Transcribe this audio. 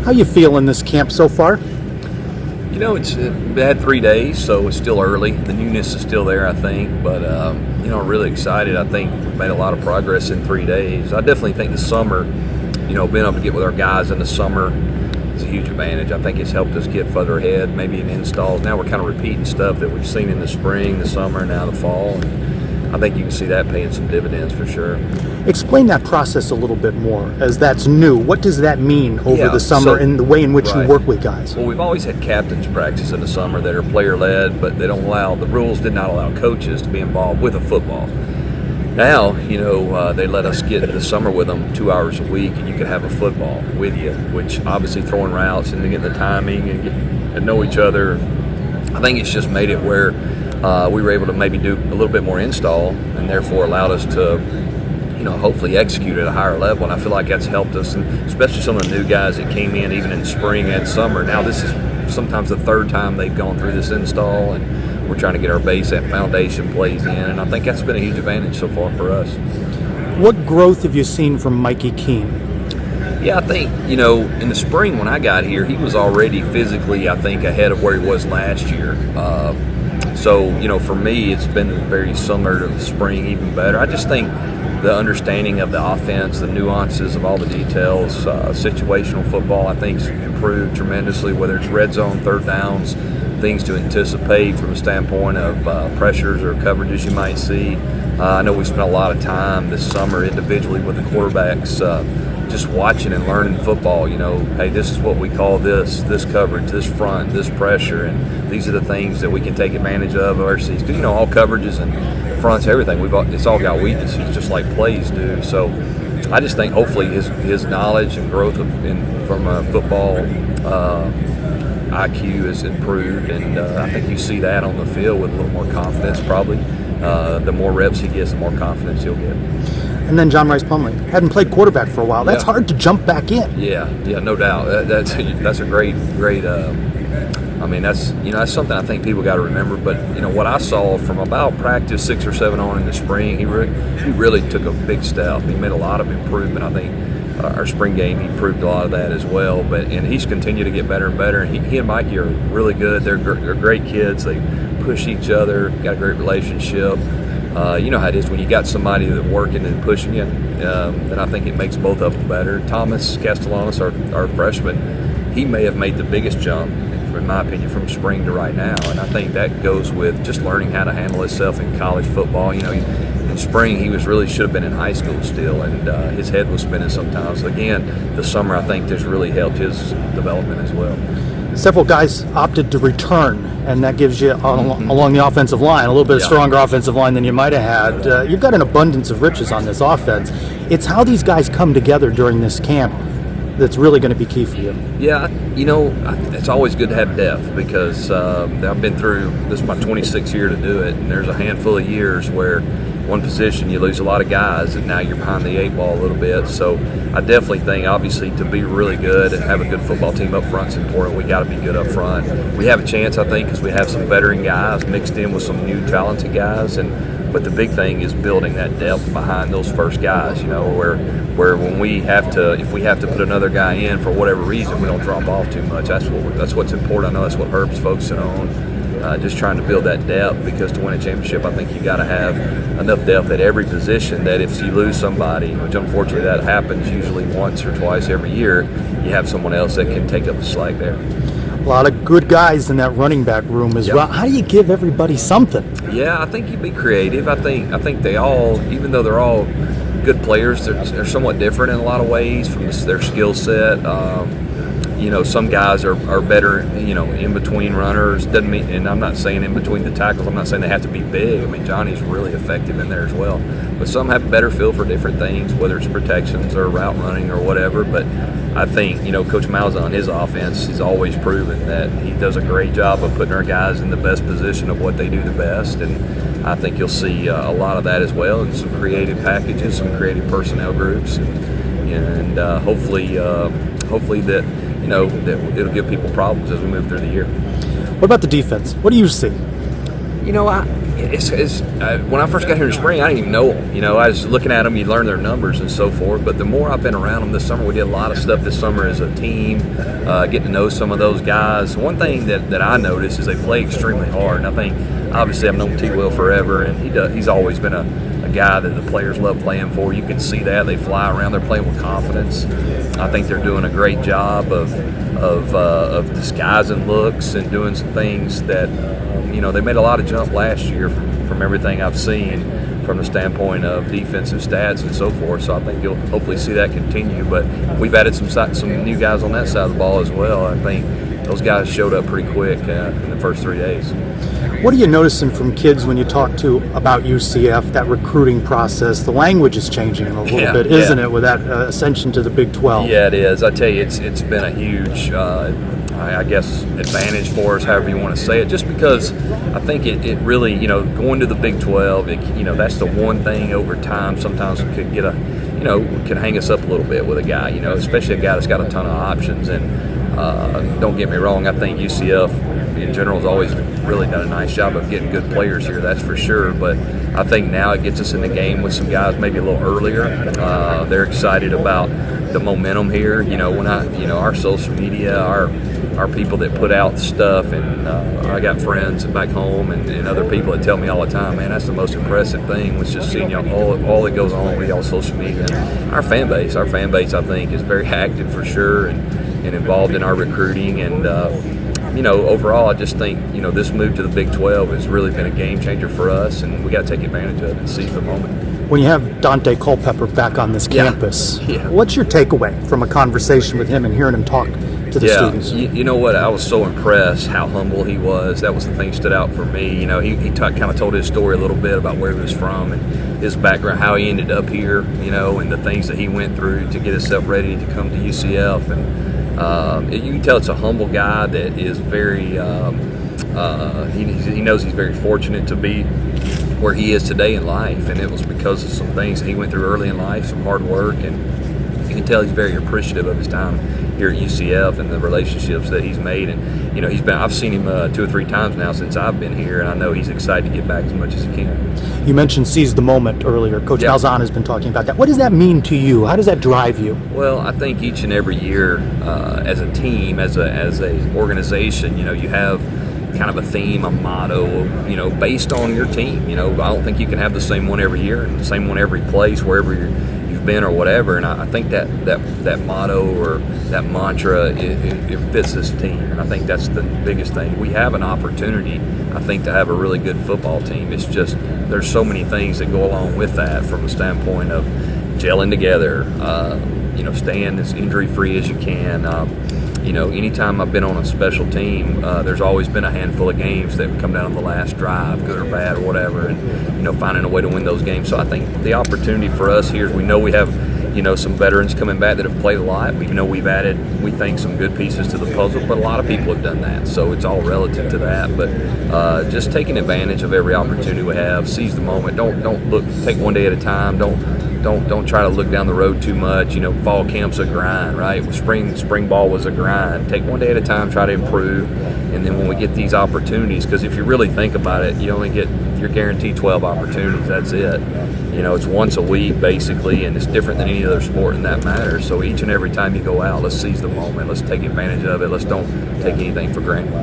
How you feel in this camp so far? You know, it's had 3 days, so it's still early. The newness is still there, I think, but you know, really excited. I think we've made a lot of progress in 3 days. I definitely think the summer, you know, being able to get with our guys in the summer is a huge advantage. I think it's helped us get further ahead, maybe in installs. Now we're kind of repeating stuff that we've seen in the spring, the summer, and now the fall. And I think you can see that paying some dividends for sure. Explain that process a little bit more, as that's new. What does that mean over the summer and the way in which you work with guys? Well, we've always had captains practice in the summer that are player-led, but they don't allow, the rules did not allow coaches to be involved with a football. Now, you know, they let us get in the summer with them 2 hours a week, and you can have a football with you, which obviously throwing routes and getting the timing and getting to know each other. I think it's just made it where we were able to maybe do a little bit more install, and therefore allowed us to, you know, hopefully execute at a higher level. And I feel like that's helped us, and especially some of the new guys that came in even in spring and summer. Now this is sometimes the third time they've gone through this install, and we're trying to get our base and foundation plays in, and I think that's been a huge advantage so far for us. What growth have you seen from Mikey Keene? Yeah, I think, you know, in the spring when I got here, he was already physically, I think, ahead of where he was last year. So, you know, for me, it's been very similar to the spring, even better. I just think the understanding of the offense, the nuances of all the details, situational football, I think, has improved tremendously, whether it's red zone, third downs, things to anticipate from a standpoint of pressures or coverages you might see. I know we spent a lot of time this summer individually with the quarterbacks just watching and learning football. You know, hey, this is what we call this coverage, this front, this pressure, and these are the things that we can take advantage of versus, you know, all coverages and fronts, everything. It's all got weaknesses, just like plays do. So I just think hopefully his knowledge and growth from a football IQ has improved, and I think you see that on the field with a little more confidence probably. The more reps he gets, the more confidence he'll get. And then John Rhys Plumlee hadn't played quarterback for a while. That's hard to jump back in. Yeah, no doubt. That's a great. I mean, that's something I think people got to remember. But you know what I saw from about practice 6 or 7 on in the spring, he really took a big step. He made a lot of improvement. I think our spring game, he proved a lot of that as well. And he's continued to get better and better. And he and Mikey are really good. They're great kids. They push each other. Got a great relationship. You know how it is when you got somebody that's working and pushing you, then I think it makes both of them better. Thomas Castellanos, our freshman, he may have made the biggest jump, in my opinion, from spring to right now, and I think that goes with just learning how to handle himself in college football. You know, in spring he should have been in high school still, and his head was spinning sometimes. Again, the summer I think has really helped his development as well. Several guys opted to return, and that gives you, along the offensive line, a little bit stronger offensive line than you might have had. You've got an abundance of riches on this offense. It's how these guys come together during this camp that's really going to be key for you. Yeah, you know, it's always good to have depth because I've been through, this is my 26th year to do it, and there's a handful of years where one position you lose a lot of guys and now you're behind the 8 ball a little bit. So I definitely think, obviously, to be really good and have a good football team up front is important. We got to be good up front. We have a chance, I think, because we have some veteran guys mixed in with some new talented guys, but the big thing is building that depth behind those first guys, you know, where when if we have to put another guy in for whatever reason, we don't drop off too much. That's what's important. I know that's what Herb's focusing on. Just trying to build that depth, because to win a championship, I think you got to have enough depth at every position that if you lose somebody, which unfortunately that happens usually once or twice every year, you have someone else that can take up the slack there. A lot of good guys in that running back room as well. How do you give everybody something? Yeah, I think you be creative. I think they all, even though they're all good players, they're somewhat different in a lot of ways from their skill set. You know, some guys are better, you know, in between runners. Doesn't mean, and I'm not saying in between the tackles. I'm not saying they have to be big. I mean, Johnny's really effective in there as well. But some have a better feel for different things, whether it's protections or route running or whatever. But I think, you know, Coach Malzahn, his offense, he's always proven that he does a great job of putting our guys in the best position of what they do the best. And I think you'll see a lot of that as well, and some creative packages, some creative personnel groups, and hopefully that, you know, that it'll give people problems as we move through the year. What about the defense? What do you see? You know, When I first got here in the spring, I didn't even know them. I was looking at them, you learn their numbers and so forth. But the more I've been around them this summer, we did a lot of stuff this summer as a team, getting to know some of those guys. One thing that I noticed is they play extremely hard. And I think, obviously, I've known T. Will forever, and he's always been a guy that the players love playing for. You can see that. They fly around. They're playing with confidence. I think they're doing a great job of disguising looks and doing some things that, they made a lot of jump last year from everything I've seen from the standpoint of defensive stats and so forth. So I think you'll hopefully see that continue. But we've added some new guys on that side of the ball as well. I think those guys showed up pretty quick in the first 3 days. What are you noticing from kids when you talk to about UCF, that recruiting process? The language is changing a little bit, isn't it, with that ascension to the Big 12? Yeah, it is. I tell you, it's been a huge, I guess, advantage for us, however you want to say it, just because I think it really, going to the Big 12, that's the one thing over time sometimes could get can hang us up a little bit with a guy, especially a guy that's got a ton of options. And don't get me wrong, I think UCF in general has always really done a nice job of getting good players here, that's for sure. But I think now it gets us in the game with some guys maybe a little earlier. They're excited about the momentum here. Our social media, our people that put out stuff, and I got friends back home and other people that tell me all the time, man, that's the most impressive thing was just seeing all that goes on with y'all social media. And our fan base, I think, is very active for sure and involved in our recruiting. And overall, I just think, this move to the Big 12 has really been a game changer for us, and we got to take advantage of it and seize the moment. When you have Dante Culpepper back on this campus, what's your takeaway from a conversation with him and hearing him talk to the students? You know what? I was so impressed how humble he was. That was the thing that stood out for me. He kind of told his story a little bit about where he was from and his background, how he ended up here, and the things that he went through to get himself ready to come to UCF. And you can tell it's a humble guy that is very, he knows he's very fortunate to be where he is today in life, and it was because of some things that he went through early in life, some hard work, and you can tell he's very appreciative of his time here at UCF and the relationships that he's made. And I've seen him 2 or 3 times now since I've been here, and I know he's excited to get back as much as he can. You mentioned seize the moment earlier. Coach Malzahn has been talking about that. What does that mean to you? How does that drive you? Well, I think each and every year, as a team, as a organization, you have kind of a theme, a motto, based on your team. I don't think you can have the same one every year and the same one every place, wherever you've been or whatever. And I think that motto or that mantra, it fits this team. And I think that's the biggest thing. We have an opportunity, I think, to have a really good football team. It's just there's so many things that go along with that from the standpoint of gelling together, staying as injury-free as you can. Anytime I've been on a special team, there's always been a handful of games that come down on the last drive, good or bad or whatever, and finding a way to win those games. So I think the opportunity for us here is we know we have some veterans coming back that have played a lot. We know we've added, we think, some good pieces to the puzzle, but a lot of people have done that. So it's all relative to that. But just taking advantage of every opportunity we have, seize the moment. Don't look, take one day at a time. Don't try to look down the road too much. Fall camp's a grind, right? Spring ball was a grind. Take one day at a time, try to improve, and then when we get these opportunities, because if you really think about it, you're guaranteed 12 opportunities. That's it. It's once a week basically, and it's different than any other sport in that matter. So each and every time you go out, let's seize the moment. Let's take advantage of it. Let's don't take anything for granted.